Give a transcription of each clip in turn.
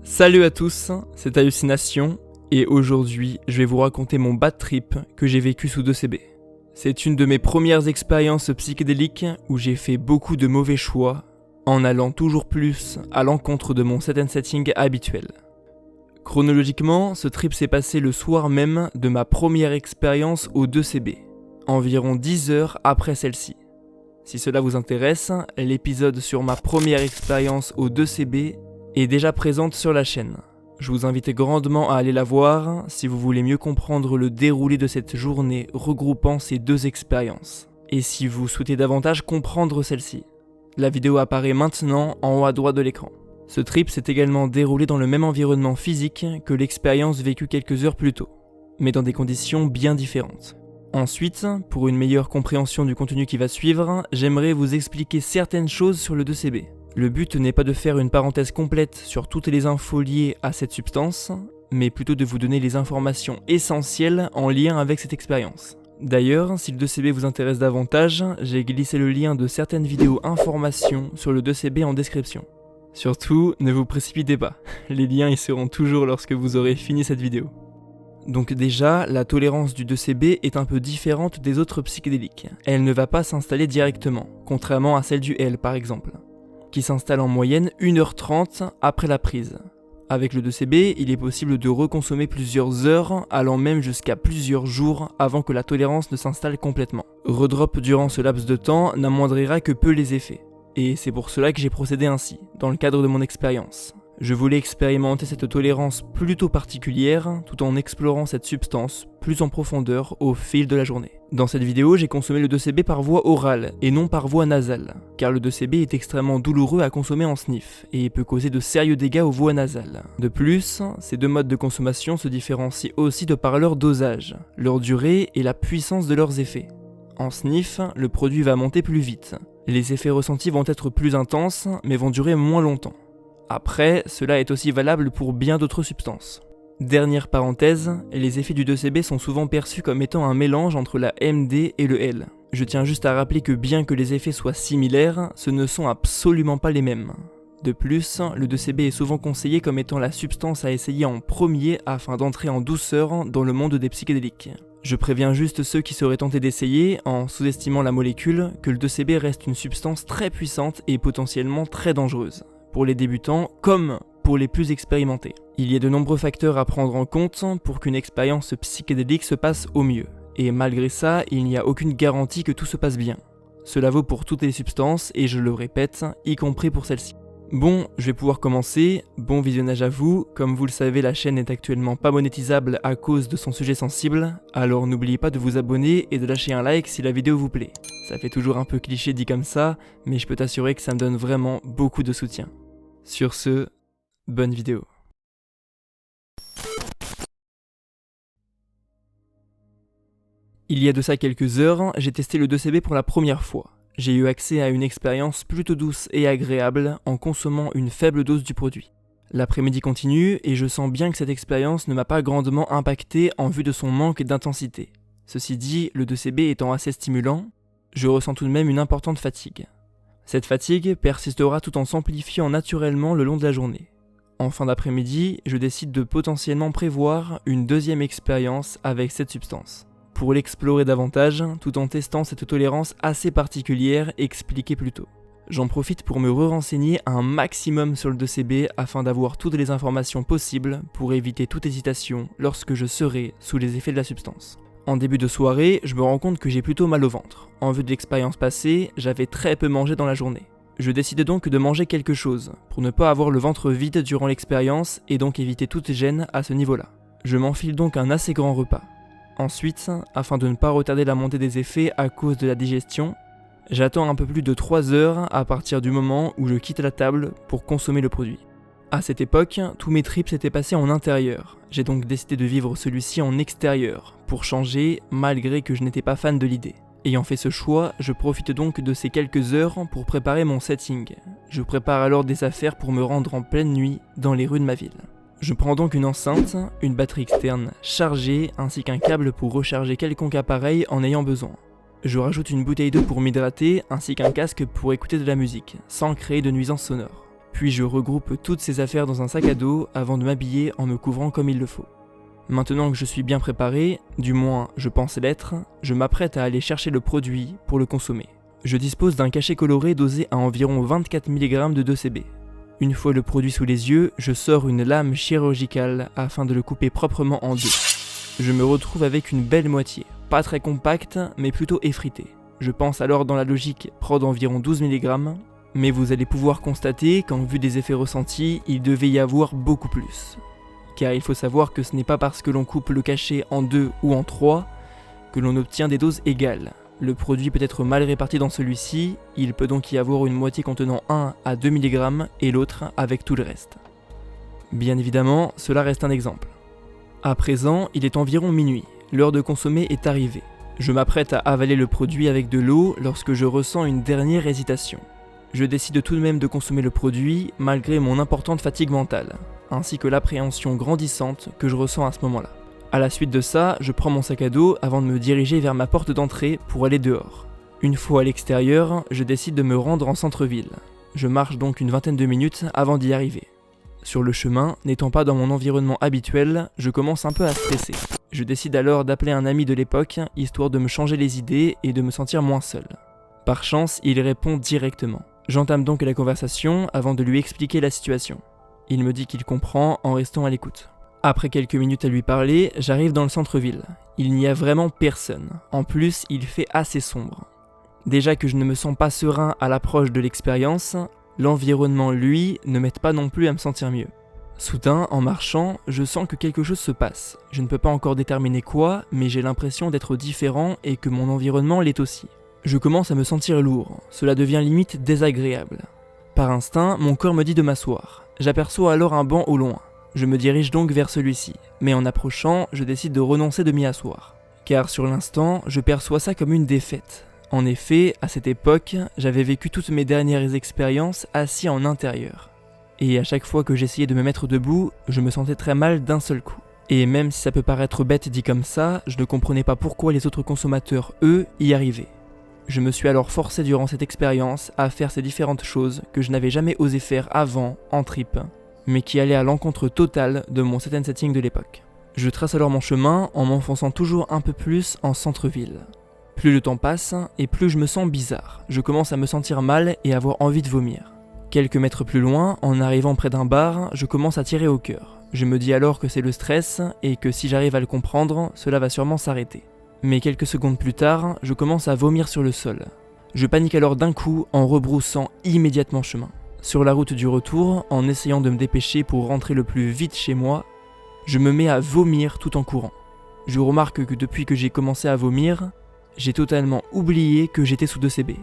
Salut à tous, c'est Hallucination et aujourd'hui je vais vous raconter mon bad trip que j'ai vécu sous 2CB. C'est une de mes premières expériences psychédéliques où j'ai fait beaucoup de mauvais choix en allant toujours plus à l'encontre de mon set and setting habituel. Chronologiquement, ce trip s'est passé le soir même de ma première expérience au 2CB, environ 10 heures après celle-ci. Si cela vous intéresse, l'épisode sur ma première expérience au 2CB est déjà présente sur la chaîne. Je vous invite grandement à aller la voir si vous voulez mieux comprendre le déroulé de cette journée regroupant ces deux expériences. Et si vous souhaitez davantage comprendre celle-ci. La vidéo apparaît maintenant en haut à droite de l'écran. Ce trip s'est également déroulé dans le même environnement physique que l'expérience vécue quelques heures plus tôt, mais dans des conditions bien différentes. Ensuite, pour une meilleure compréhension du contenu qui va suivre, j'aimerais vous expliquer certaines choses sur le 2CB. Le but n'est pas de faire une parenthèse complète sur toutes les infos liées à cette substance, mais plutôt de vous donner les informations essentielles en lien avec cette expérience. D'ailleurs, si le 2CB vous intéresse davantage, j'ai glissé le lien de certaines vidéos informations sur le 2CB en description. Surtout, ne vous précipitez pas, les liens y seront toujours lorsque vous aurez fini cette vidéo. Donc déjà, la tolérance du 2CB est un peu différente des autres psychédéliques. Elle ne va pas s'installer directement, contrairement à celle du L par exemple, qui s'installe en moyenne 1h30 après la prise. Avec le 2CB, il est possible de reconsommer plusieurs heures, allant même jusqu'à plusieurs jours avant que la tolérance ne s'installe complètement. Redrop durant ce laps de temps n'amoindrira que peu les effets. Et c'est pour cela que j'ai procédé ainsi, dans le cadre de mon expérience. Je voulais expérimenter cette tolérance plutôt particulière, tout en explorant cette substance plus en profondeur au fil de la journée. Dans cette vidéo, j'ai consommé le 2CB par voie orale et non par voie nasale, car le 2CB est extrêmement douloureux à consommer en sniff et peut causer de sérieux dégâts aux voies nasales. De plus, ces deux modes de consommation se différencient aussi de par leur dosage, leur durée et la puissance de leurs effets. En sniff, le produit va monter plus vite. Les effets ressentis vont être plus intenses, mais vont durer moins longtemps. Après, cela est aussi valable pour bien d'autres substances. Dernière parenthèse, les effets du 2CB sont souvent perçus comme étant un mélange entre la MD et le L. Je tiens juste à rappeler que bien que les effets soient similaires, ce ne sont absolument pas les mêmes. De plus, le 2CB est souvent conseillé comme étant la substance à essayer en premier afin d'entrer en douceur dans le monde des psychédéliques. Je préviens juste ceux qui seraient tentés d'essayer, en sous-estimant la molécule, que le 2CB reste une substance très puissante et potentiellement très dangereuse, pour les débutants comme pour les plus expérimentés. Il y a de nombreux facteurs à prendre en compte pour qu'une expérience psychédélique se passe au mieux, et malgré ça, il n'y a aucune garantie que tout se passe bien. Cela vaut pour toutes les substances, et je le répète, y compris pour celle-ci. Bon, je vais pouvoir commencer, bon visionnage à vous, comme vous le savez la chaîne n'est actuellement pas monétisable à cause de son sujet sensible, alors n'oubliez pas de vous abonner et de lâcher un like si la vidéo vous plaît. Ça fait toujours un peu cliché dit comme ça, mais je peux t'assurer que ça me donne vraiment beaucoup de soutien. Sur ce, bonne vidéo. Il y a de ça quelques heures, j'ai testé le 2CB pour la première fois. J'ai eu accès à une expérience plutôt douce et agréable en consommant une faible dose du produit. L'après-midi continue et je sens bien que cette expérience ne m'a pas grandement impacté en vue de son manque d'intensité. Ceci dit, le 2CB étant assez stimulant, je ressens tout de même une importante fatigue. Cette fatigue persistera tout en s'amplifiant naturellement le long de la journée. En fin d'après-midi, je décide de potentiellement prévoir une deuxième expérience avec cette substance, pour l'explorer davantage tout en testant cette tolérance assez particulière expliquée plus tôt. J'en profite pour me renseigner un maximum sur le 2CB afin d'avoir toutes les informations possibles pour éviter toute hésitation lorsque je serai sous les effets de la substance. En début de soirée, je me rends compte que j'ai plutôt mal au ventre. En vue de l'expérience passée, j'avais très peu mangé dans la journée. Je décide donc de manger quelque chose, pour ne pas avoir le ventre vide durant l'expérience et donc éviter toute gêne à ce niveau-là. Je m'enfile donc un assez grand repas. Ensuite, afin de ne pas retarder la montée des effets à cause de la digestion, j'attends un peu plus de 3 heures à partir du moment où je quitte la table pour consommer le produit. À cette époque, tous mes trips s'étaient passés en intérieur. J'ai donc décidé de vivre celui-ci en extérieur, pour changer, malgré que je n'étais pas fan de l'idée. Ayant fait ce choix, je profite donc de ces quelques heures pour préparer mon setting. Je prépare alors des affaires pour me rendre en pleine nuit dans les rues de ma ville. Je prends donc une enceinte, une batterie externe chargée, ainsi qu'un câble pour recharger quelconque appareil en ayant besoin. Je rajoute une bouteille d'eau pour m'hydrater, ainsi qu'un casque pour écouter de la musique, sans créer de nuisances sonores. Puis je regroupe toutes ces affaires dans un sac à dos avant de m'habiller en me couvrant comme il le faut. Maintenant que je suis bien préparé, du moins je pense l'être, je m'apprête à aller chercher le produit pour le consommer. Je dispose d'un cachet coloré dosé à environ 24 mg de 2CB. Une fois le produit sous les yeux, je sors une lame chirurgicale afin de le couper proprement en deux. Je me retrouve avec une belle moitié, pas très compacte mais plutôt effritée. Je pense alors dans la logique prendre environ 12 mg, mais vous allez pouvoir constater qu'en vue des effets ressentis, il devait y avoir beaucoup plus. Car il faut savoir que ce n'est pas parce que l'on coupe le cachet en 2 ou en 3 que l'on obtient des doses égales. Le produit peut être mal réparti dans celui-ci, il peut donc y avoir une moitié contenant 1 à 2 mg et l'autre avec tout le reste. Bien évidemment, cela reste un exemple. À présent, il est environ minuit, l'heure de consommer est arrivée. Je m'apprête à avaler le produit avec de l'eau lorsque je ressens une dernière hésitation. Je décide tout de même de consommer le produit malgré mon importante fatigue mentale, ainsi que l'appréhension grandissante que je ressens à ce moment-là. À la suite de ça, je prends mon sac à dos avant de me diriger vers ma porte d'entrée pour aller dehors. Une fois à l'extérieur, je décide de me rendre en centre-ville. Je marche donc une vingtaine de minutes avant d'y arriver. Sur le chemin, n'étant pas dans mon environnement habituel, je commence un peu à stresser. Je décide alors d'appeler un ami de l'époque, histoire de me changer les idées et de me sentir moins seul. Par chance, il répond directement. J'entame donc la conversation avant de lui expliquer la situation. Il me dit qu'il comprend en restant à l'écoute. Après quelques minutes à lui parler, j'arrive dans le centre-ville. Il n'y a vraiment personne. En plus, il fait assez sombre. Déjà que je ne me sens pas serein à l'approche de l'expérience, l'environnement, lui, ne m'aide pas non plus à me sentir mieux. Soudain, en marchant, je sens que quelque chose se passe. Je ne peux pas encore déterminer quoi, mais j'ai l'impression d'être différent et que mon environnement l'est aussi. Je commence à me sentir lourd, cela devient limite désagréable. Par instinct, mon corps me dit de m'asseoir. J'aperçois alors un banc au loin. Je me dirige donc vers celui-ci, mais en approchant, je décide de renoncer de m'y asseoir. Car sur l'instant, je perçois ça comme une défaite. En effet, à cette époque, j'avais vécu toutes mes dernières expériences assis en intérieur. Et à chaque fois que j'essayais de me mettre debout, je me sentais très mal d'un seul coup. Et même si ça peut paraître bête dit comme ça, je ne comprenais pas pourquoi les autres consommateurs, eux, y arrivaient. Je me suis alors forcé durant cette expérience à faire ces différentes choses que je n'avais jamais osé faire avant, en trip, mais qui allaient à l'encontre totale de mon set and setting de l'époque. Je trace alors mon chemin en m'enfonçant toujours un peu plus en centre-ville. Plus le temps passe, et plus je me sens bizarre. Je commence à me sentir mal et avoir envie de vomir. Quelques mètres plus loin, en arrivant près d'un bar, je commence à tirer au cœur. Je me dis alors que c'est le stress, et que si j'arrive à le comprendre, cela va sûrement s'arrêter. Mais quelques secondes plus tard, je commence à vomir sur le sol. Je panique alors d'un coup en rebroussant immédiatement chemin. Sur la route du retour, en essayant de me dépêcher pour rentrer le plus vite chez moi, je me mets à vomir tout en courant. Je remarque que depuis que j'ai commencé à vomir, j'ai totalement oublié que j'étais sous 2CB.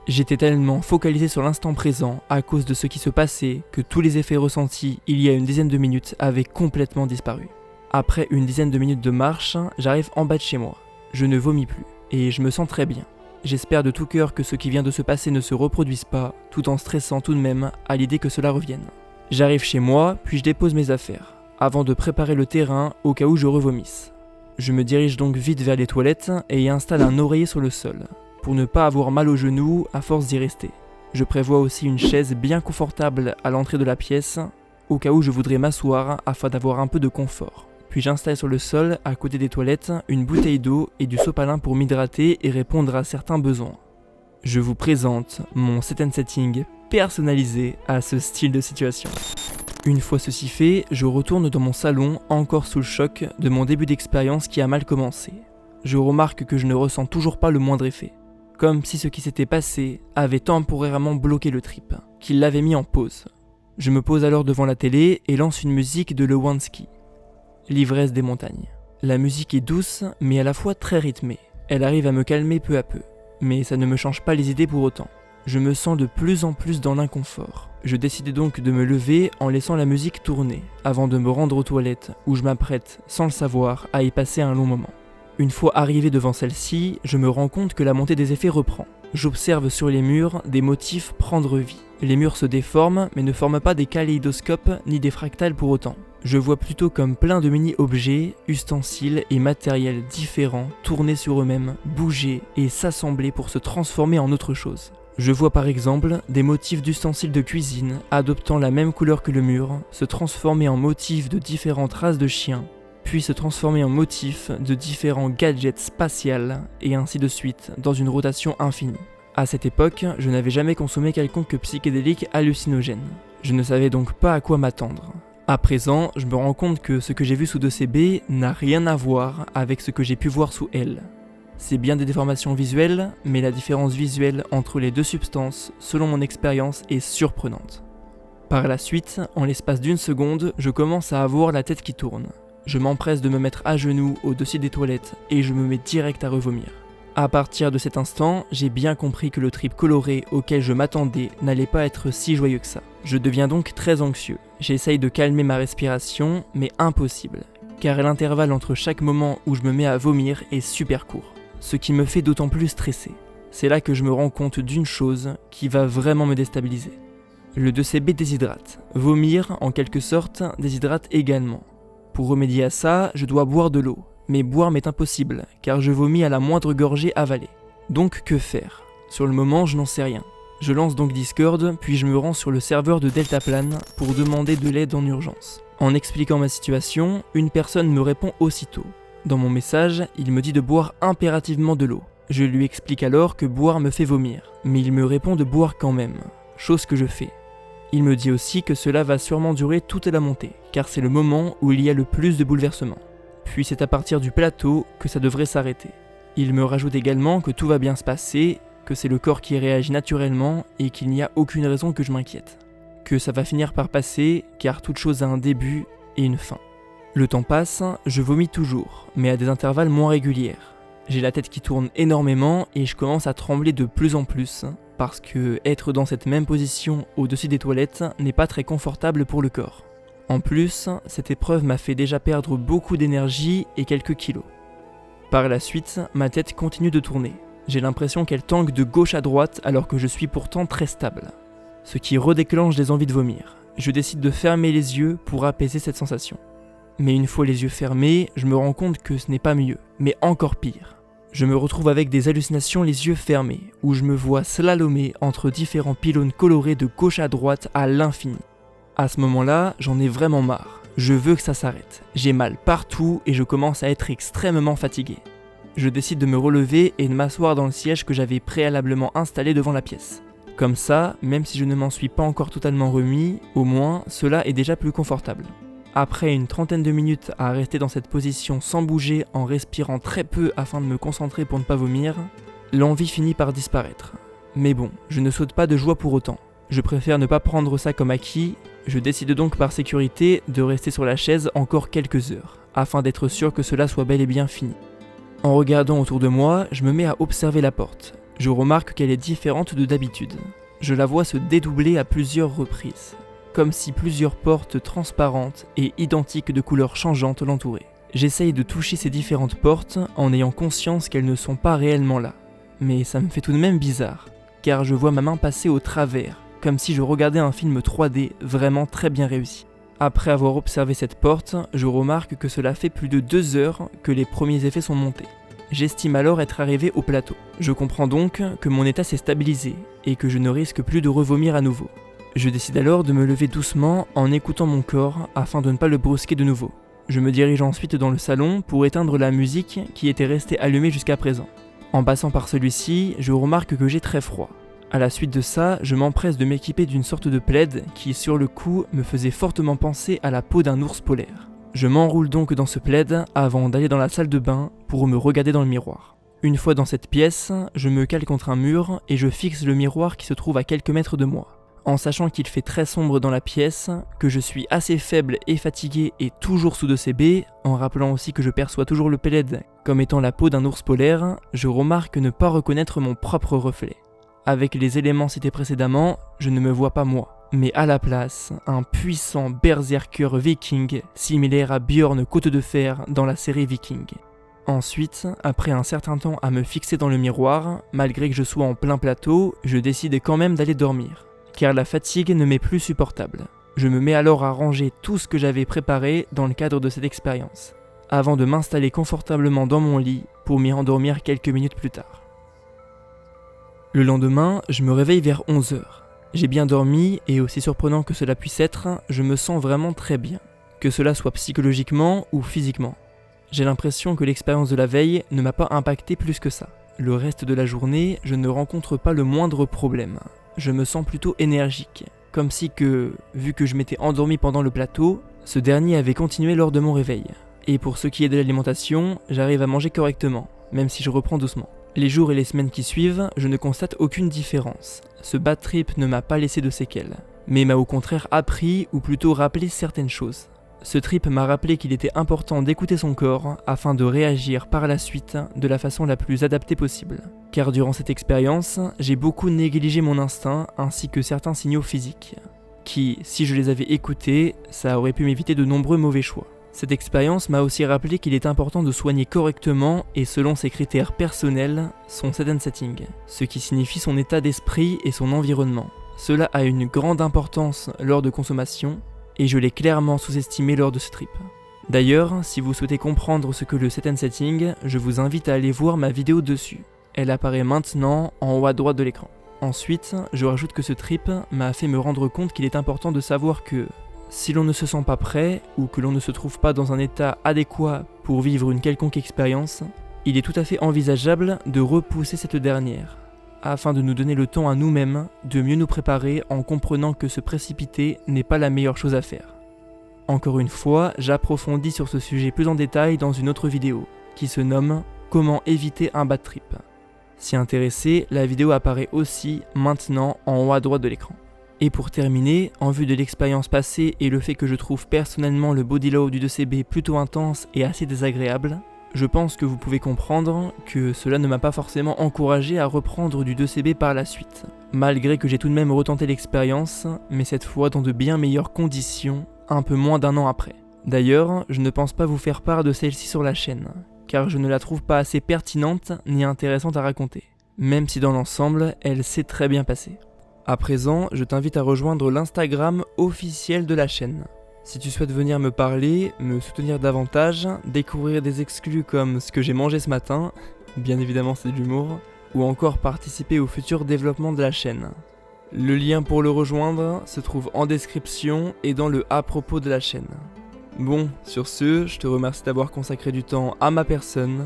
J'étais tellement focalisé sur l'instant présent à cause de ce qui se passait que tous les effets ressentis il y a une dizaine de minutes avaient complètement disparu. Après une dizaine de minutes de marche, j'arrive en bas de chez moi. Je ne vomis plus, et je me sens très bien. J'espère de tout cœur que ce qui vient de se passer ne se reproduise pas, tout en stressant tout de même à l'idée que cela revienne. J'arrive chez moi, puis je dépose mes affaires, avant de préparer le terrain au cas où je revomisse. Je me dirige donc vite vers les toilettes et y installe un oreiller sur le sol, pour ne pas avoir mal aux genoux à force d'y rester. Je prévois aussi une chaise bien confortable à l'entrée de la pièce, au cas où je voudrais m'asseoir afin d'avoir un peu de confort. Puis j'installe sur le sol, à côté des toilettes, une bouteille d'eau et du sopalin pour m'hydrater et répondre à certains besoins. Je vous présente mon set and setting personnalisé à ce style de situation. Une fois ceci fait, je retourne dans mon salon, encore sous le choc de mon début d'expérience qui a mal commencé. Je remarque que je ne ressens toujours pas le moindre effet. Comme si ce qui s'était passé avait temporairement bloqué le trip, qu'il l'avait mis en pause. Je me pose alors devant la télé et lance une musique de Lewanski. L'ivresse des montagnes. La musique est douce, mais à la fois très rythmée. Elle arrive à me calmer peu à peu, mais ça ne me change pas les idées pour autant. Je me sens de plus en plus dans l'inconfort. Je décide donc de me lever en laissant la musique tourner, avant de me rendre aux toilettes, où je m'apprête, sans le savoir, à y passer un long moment. Une fois arrivé devant celle-ci, je me rends compte que la montée des effets reprend. J'observe sur les murs des motifs prendre vie. Les murs se déforment, mais ne forment pas des kaléidoscopes ni des fractales pour autant. Je vois plutôt comme plein de mini-objets, ustensiles et matériels différents tourner sur eux-mêmes, bouger et s'assembler pour se transformer en autre chose. Je vois par exemple des motifs d'ustensiles de cuisine adoptant la même couleur que le mur se transformer en motifs de différentes races de chiens, puis se transformer en motifs de différents gadgets spatials et ainsi de suite dans une rotation infinie. À cette époque, je n'avais jamais consommé quelconque psychédélique hallucinogène. Je ne savais donc pas à quoi m'attendre. À présent, je me rends compte que ce que j'ai vu sous 2CB n'a rien à voir avec ce que j'ai pu voir sous L. C'est bien des déformations visuelles, mais la différence visuelle entre les deux substances, selon mon expérience, est surprenante. Par la suite, en l'espace d'une seconde, je commence à avoir la tête qui tourne. Je m'empresse de me mettre à genoux au-dessus des toilettes et je me mets direct à revomir. À partir de cet instant, j'ai bien compris que le trip coloré auquel je m'attendais n'allait pas être si joyeux que ça. Je deviens donc très anxieux. J'essaye de calmer ma respiration, mais impossible, car l'intervalle entre chaque moment où je me mets à vomir est super court, ce qui me fait d'autant plus stresser. C'est là que je me rends compte d'une chose qui va vraiment me déstabiliser. Le 2CB déshydrate. Vomir, en quelque sorte, déshydrate également. Pour remédier à ça, je dois boire de l'eau. Mais boire m'est impossible, car je vomis à la moindre gorgée avalée. Donc que faire ? Sur le moment, je n'en sais rien. Je lance donc Discord, puis je me rends sur le serveur de Deltaplane pour demander de l'aide en urgence. En expliquant ma situation, une personne me répond aussitôt. Dans mon message, il me dit de boire impérativement de l'eau. Je lui explique alors que boire me fait vomir, mais il me répond de boire quand même, chose que je fais. Il me dit aussi que cela va sûrement durer toute la montée, car c'est le moment où il y a le plus de bouleversements. Puis c'est à partir du plateau que ça devrait s'arrêter. Il me rajoute également que tout va bien se passer, que c'est le corps qui réagit naturellement et qu'il n'y a aucune raison que je m'inquiète. Que ça va finir par passer, car toute chose a un début et une fin. Le temps passe, je vomis toujours, mais à des intervalles moins réguliers. J'ai la tête qui tourne énormément et je commence à trembler de plus en plus, parce que être dans cette même position au-dessus des toilettes n'est pas très confortable pour le corps. En plus, cette épreuve m'a fait déjà perdre beaucoup d'énergie et quelques kilos. Par la suite, ma tête continue de tourner. J'ai l'impression qu'elle tangue de gauche à droite alors que je suis pourtant très stable. Ce qui redéclenche des envies de vomir. Je décide de fermer les yeux pour apaiser cette sensation. Mais une fois les yeux fermés, je me rends compte que ce n'est pas mieux, mais encore pire. Je me retrouve avec des hallucinations les yeux fermés, où je me vois slalomer entre différents pylônes colorés de gauche à droite à l'infini. À ce moment-là, j'en ai vraiment marre. Je veux que ça s'arrête. J'ai mal partout et je commence à être extrêmement fatigué. Je décide de me relever et de m'asseoir dans le siège que j'avais préalablement installé devant la pièce. Comme ça, même si je ne m'en suis pas encore totalement remis, au moins, cela est déjà plus confortable. Après une trentaine de minutes à rester dans cette position sans bouger en respirant très peu afin de me concentrer pour ne pas vomir, l'envie finit par disparaître. Mais bon, je ne saute pas de joie pour autant. Je préfère ne pas prendre ça comme acquis, je décide donc par sécurité de rester sur la chaise encore quelques heures, afin d'être sûr que cela soit bel et bien fini. En regardant autour de moi, je me mets à observer la porte. Je remarque qu'elle est différente de d'habitude. Je la vois se dédoubler à plusieurs reprises, comme si plusieurs portes transparentes et identiques de couleurs changeantes l'entouraient. J'essaye de toucher ces différentes portes en ayant conscience qu'elles ne sont pas réellement là. Mais ça me fait tout de même bizarre, car je vois ma main passer au travers, comme si je regardais un film 3D vraiment très bien réussi. Après avoir observé cette porte, je remarque que cela fait plus de 2 heures que les premiers effets sont montés. J'estime alors être arrivé au plateau. Je comprends donc que mon état s'est stabilisé et que je ne risque plus de revomir à nouveau. Je décide alors de me lever doucement en écoutant mon corps afin de ne pas le brusquer de nouveau. Je me dirige ensuite dans le salon pour éteindre la musique qui était restée allumée jusqu'à présent. En passant par celui-ci, je remarque que j'ai très froid. À la suite de ça, je m'empresse de m'équiper d'une sorte de plaid qui, sur le coup, me faisait fortement penser à la peau d'un ours polaire. Je m'enroule donc dans ce plaid avant d'aller dans la salle de bain pour me regarder dans le miroir. Une fois dans cette pièce, je me cale contre un mur et je fixe le miroir qui se trouve à quelques mètres de moi. En sachant qu'il fait très sombre dans la pièce, que je suis assez faible et fatigué et toujours sous 2CB, en rappelant aussi que je perçois toujours le plaid comme étant la peau d'un ours polaire, je remarque ne pas reconnaître mon propre reflet. Avec les éléments cités précédemment, je ne me vois pas moi, mais à la place, un puissant berserker viking similaire à Björn Côte de Fer dans la série Viking. Ensuite, après un certain temps à me fixer dans le miroir, malgré que je sois en plein plateau, je décide quand même d'aller dormir, car la fatigue ne m'est plus supportable. Je me mets alors à ranger tout ce que j'avais préparé dans le cadre de cette expérience, avant de m'installer confortablement dans mon lit pour m'y endormir quelques minutes plus tard. Le lendemain, je me réveille vers 11h. J'ai bien dormi et aussi surprenant que cela puisse être, je me sens vraiment très bien. Que cela soit psychologiquement ou physiquement. J'ai l'impression que l'expérience de la veille ne m'a pas impacté plus que ça. Le reste de la journée, je ne rencontre pas le moindre problème. Je me sens plutôt énergique. Comme si vu que je m'étais endormi pendant le plateau, ce dernier avait continué lors de mon réveil. Et pour ce qui est de l'alimentation, j'arrive à manger correctement, même si je reprends doucement. Les jours et les semaines qui suivent, je ne constate aucune différence. Ce bad trip ne m'a pas laissé de séquelles, mais m'a au contraire appris ou plutôt rappelé certaines choses. Ce trip m'a rappelé qu'il était important d'écouter son corps afin de réagir par la suite de la façon la plus adaptée possible. Car durant cette expérience, j'ai beaucoup négligé mon instinct ainsi que certains signaux physiques, qui, si je les avais écoutés, ça aurait pu m'éviter de nombreux mauvais choix. Cette expérience m'a aussi rappelé qu'il est important de soigner correctement et selon ses critères personnels son set and setting, ce qui signifie son état d'esprit et son environnement. Cela a une grande importance lors de consommation et je l'ai clairement sous-estimé lors de ce trip. D'ailleurs, si vous souhaitez comprendre ce que le set and setting, je vous invite à aller voir ma vidéo dessus. Elle apparaît maintenant en haut à droite de l'écran. Ensuite, je rajoute que ce trip m'a fait me rendre compte qu'il est important de savoir que si l'on ne se sent pas prêt ou que l'on ne se trouve pas dans un état adéquat pour vivre une quelconque expérience, il est tout à fait envisageable de repousser cette dernière, afin de nous donner le temps à nous-mêmes de mieux nous préparer en comprenant que se précipiter n'est pas la meilleure chose à faire. Encore une fois, j'approfondis sur ce sujet plus en détail dans une autre vidéo, qui se nomme « Comment éviter un bad trip ». Si intéressé, la vidéo apparaît aussi maintenant en haut à droite de l'écran. Et pour terminer, en vue de l'expérience passée et le fait que je trouve personnellement le body load du 2CB plutôt intense et assez désagréable, je pense que vous pouvez comprendre que cela ne m'a pas forcément encouragé à reprendre du 2CB par la suite, malgré que j'ai tout de même retenté l'expérience, mais cette fois dans de bien meilleures conditions, un peu moins d'un an après. D'ailleurs, je ne pense pas vous faire part de celle-ci sur la chaîne, car je ne la trouve pas assez pertinente ni intéressante à raconter, même si dans l'ensemble, elle s'est très bien passée. À présent, je t'invite à rejoindre l'Instagram officiel de la chaîne. Si tu souhaites venir me parler, me soutenir davantage, découvrir des exclus comme ce que j'ai mangé ce matin, bien évidemment c'est de l'humour, ou encore participer au futur développement de la chaîne. Le lien pour le rejoindre se trouve en description et dans le à propos de la chaîne. Bon, sur ce, je te remercie d'avoir consacré du temps à ma personne.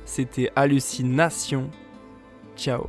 C'était Hallucination. Ciao.